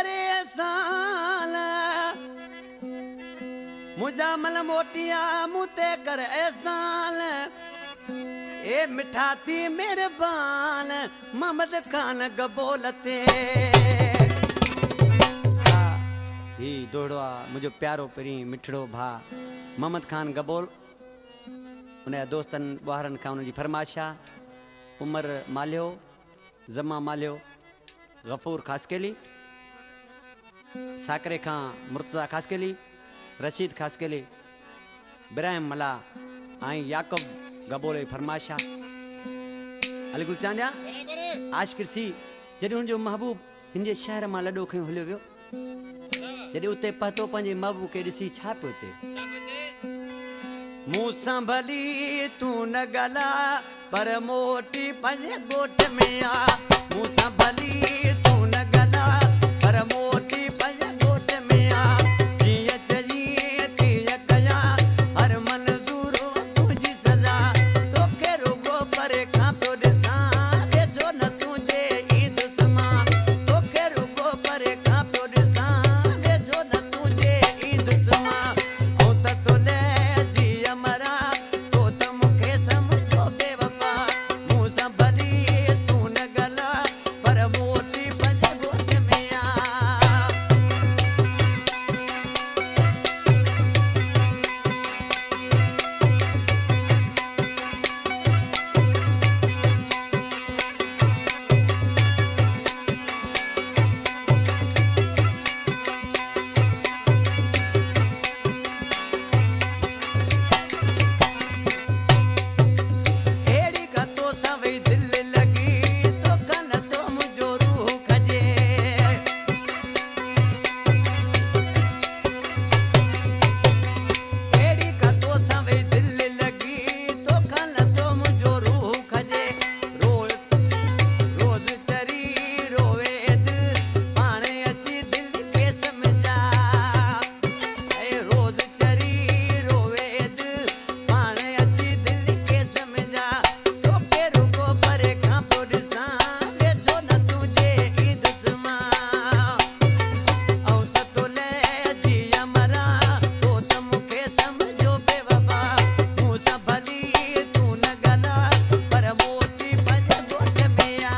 करे साल मुझा मल मोटिया मुते कर एहसान ए मिठा थी मेहरबान मोहम्मद खान गबोलते ही दोड़वा मुझो प्यारो परी मिठड़ो भा मोहम्मद खान गबोल उन दोस्तन ॿारनि खां उनजी फरमाइशा उमर मालियो जमा मालियो गफूर खासकेली साकरे खां मुर्तज़ा खासकेली रशीद खासकेली इब्राहिम मला आई याकूब गबोले फरमाइशा अलीगुल चांडिया आशिक़ सी जॾहिं हुनजो महबूब हिन जे शहर मां लॾो खयो हलियो वियो जॾहिं उते पहुतो पंहिंजे महबूब खे ॾिसी छा पियो चए मूंसां भली तूं न ॻाल्हा पर मोटी पंहिंजे ॻोठ में आ मूंसां भली तूं न ॻाल्हा पर मोटी पंहिंजे ॻोठ में आ जीअं चई तीअं कयां हर मंज़ूर तुंहिंजी सज़ा तोखे रुॻो परे खां पियो ॾिसां वेझो न तुंहिंजे ईंदुसि मां तोखे रुॻो परे खां पियो ॾिसां वेझो न तुंहिंजे ईंदुसि मां ऐं त तोले जीअं मरां तो त मूंखे सम्झो बेवफा मूंसां भली तूं न ॻाल्हा पर मोटी पंहिंजे ॻोठ में आ अहिड़ी का तोसां वेही दिलि लॻी तोखां नथो मुंहिंजो रूह खजे अहिड़ी का तोसां वेही दिलि लॻी तोखां नथो मुंहिंजो रूह खजे रोज़ चरी रोवे दिलि पाणे अची दिलि खे सम्झा रोज़ चरी रोवे दिलि पाणे अची दिलि खे सम्झा तोखे रुॻो परे खां पियो ॾिसां वेझो न तुंहिंजे ईंदुसि मां ऐं त तोले जीअं मरां तो त मूंखे सम्झो बेवफा मूंसां भली तूं न ॻाल्हा पर मोटी पंहिंजे ॻोठ में आ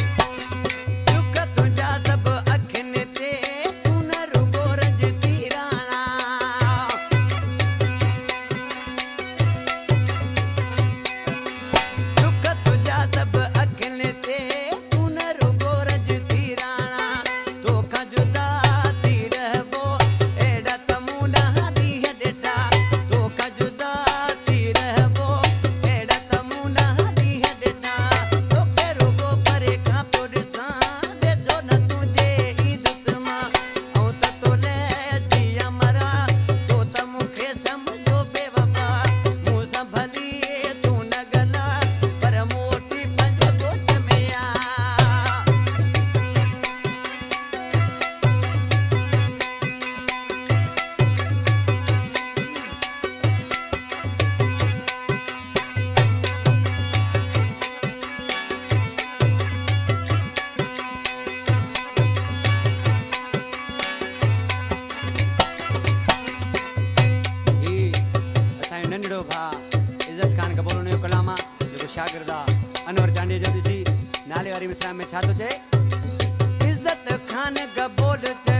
दुख तुंहिंजा सभु अखियुनि ते तूं न रुॻो रंजती राणा दुख तुंहिंजा सभु अखियुनि ते तूं न रुॻो रंजती राणा तोखां जुदा थी रहिबो अहिड़ा त मूं न ॾींहं ॾिठा तोखां जुदा थी रहिबो अहिड़ा त मूं न ॾींहं ॾिठा तोखे रुॻो परे खां पियो ॾिसां वेझो न तुंहिंजे ईंदुसि मां ऐं त तोले जीअं मरां तो त मूंखे सम्झो बेवफा मूंसां भली तूं न ॻाल्हा पर मोटी पंहिंजे ॻोठ में आ ही असांजो नंढड़ो भाउ इज़त खान गबोल उन जो कलाम आहे जेको शागिर्द आहे अनवर चांडीअ जो ॾिसी नाले वारी मिसरा में छा थो चए इज़त खान गबोल चए